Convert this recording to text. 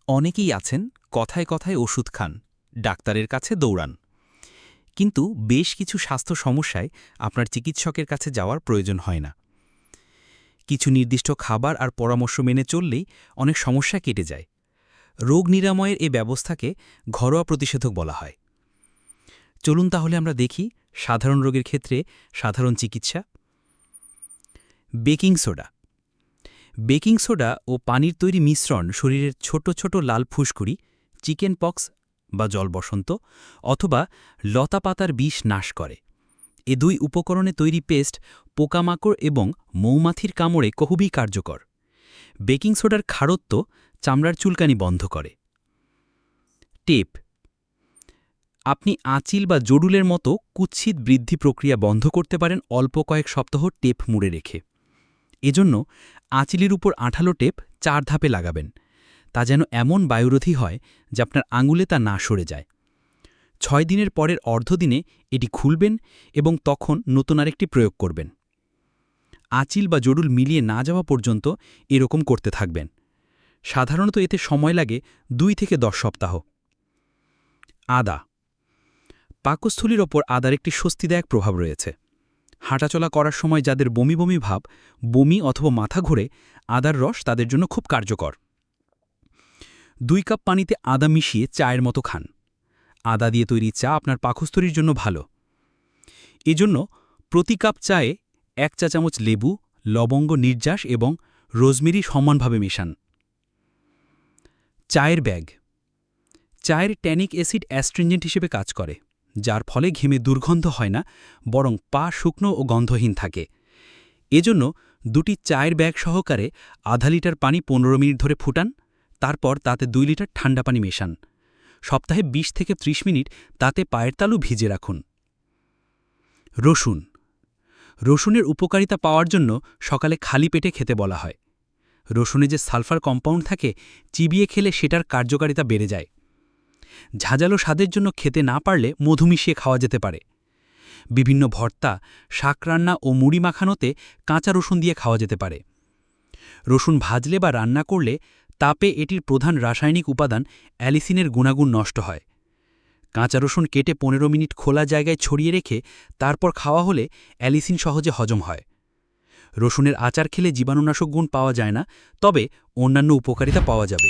অনেকেই আছেন কথায় কথায় ওষুধ খান, ডাক্তারের কাছে দৌড়ান। কিন্তু বেশ কিছু স্বাস্থ্য সমস্যায় আপনার চিকিৎসকের কাছে যাওয়ার প্রয়োজন হয় না। কিছু নির্দিষ্ট খাবার আর পরামর্শ মেনে চললেই অনেক সমস্যা কেটে যায়। রোগ নিরাময়ের এ ব্যবস্থাকে ঘরোয়া প্রতিষেধক বলা হয়। চলুন তাহলে আমরা দেখি সাধারণ রোগের ক্ষেত্রে সাধারণ চিকিৎসা। Baking soda. বেকিং সোডা ও পানির তৈরি মিশ্রণ শরীরের ছোট ছোট লাল ফুসকুড়ি, চিকেন পক্স বা জলবসন্ত অথবা লতাপাতার বিষ নাশ করে। এ দুই উপকরণে তৈরি পেস্ট পোকামাকড় এবং মৌমাছির কামড়ে খুবই কার্যকর। বেকিং সোডার খারত্ব চামড়ার চুলকানি বন্ধ করে। টেপ। আপনি আঁচিল বা জডুলের মতো কুৎসিত বৃদ্ধি প্রক্রিয়া বন্ধ করতে পারেন অল্প কয়েক সপ্তাহ টেপ মুড়ে রেখে। এজন্য আঁচিলের উপর আঠালো টেপ 4 ধাপে লাগাবেন। তা যেন এমন বায়ুরোধী হয় যে আপনার আঙুলে তা না সরে যায়। 6 দিনের পরের অর্ধদিনে এটি খুলবেন এবং তখন নতুন আরেকটি প্রয়োগ করবেন। আঁচিল বা জডুল মিলিয়ে না যাওয়া পর্যন্ত এরকম করতে থাকবেন। সাধারণত এতে সময় লাগে 2 থেকে 10 সপ্তাহ। আদা। পাকস্থলীর ওপর আদার একটি স্বস্তিদায়ক প্রভাব রয়েছে। হাঁটাচলা করার সময় যাদের বমি বমি ভাব, বমি অথবা মাথা ঘোরে, আদার রস তাদের জন্য খুব কার্যকর। 2 কাপ পানিতে আদা মিশিয়ে চায়ের মতো খান। আদা দিয়ে তৈরি চা আপনার পাকস্থলীর জন্য ভালো। এজন্য প্রতি কাপ চায়ে 1 চা চামচ লেবু, লবঙ্গ নির্যাস এবং রোজমেরি সমানভাবে মেশান। চায়ের ব্যাগ। চায়ের ট্যানিক অ্যাসিড অ্যাস্ট্রিনজেন্ট হিসেবে কাজ করে, যার ফলে ঘেমে দুর্গন্ধ হয় না, বরং পা শুকনো ও গন্ধহীন থাকে। এজন্য 2টি চায়ের ব্যাগ সহকারে আধা লিটার পানি 15 মিনিট ধরে ফুটান, তারপর তাতে 2 লিটার ঠান্ডা পানি মেশান। সপ্তাহে 20 থেকে 30 মিনিট তাতে পায়ের তালু ভিজে রাখুন। রসুন। রসুনের উপকারিতা পাওয়ার জন্য সকালে খালি পেটে খেতে বলা হয়। রসুনে যে সালফার কম্পাউন্ড থাকে, চিবিয়ে খেলে সেটার কার্যকারিতা বেড়ে যায়। ঝাঁঝালো স্বাদের জন্য খেতে না পারলে মধু মিশিয়ে খাওয়া যেতে পারে। বিভিন্ন ভর্তা, শাক রান্না ও মুড়ি মাখানোতে কাঁচা রসুন দিয়ে খাওয়া যেতে পারে। রসুন ভাজলে বা রান্না করলে তাপে এটির প্রধান রাসায়নিক উপাদান অ্যালিসিনের গুণাগুণ নষ্ট হয়। কাঁচা রসুন কেটে 15 মিনিট খোলা জায়গায় ছড়িয়ে রেখে তারপর খাওয়া হলে অ্যালিসিন সহজে হজম হয়। রসুনের আচার খেলে জীবাণুনাশক গুণ পাওয়া যায় না, তবে অন্যান্য উপকারিতা পাওয়া যাবে।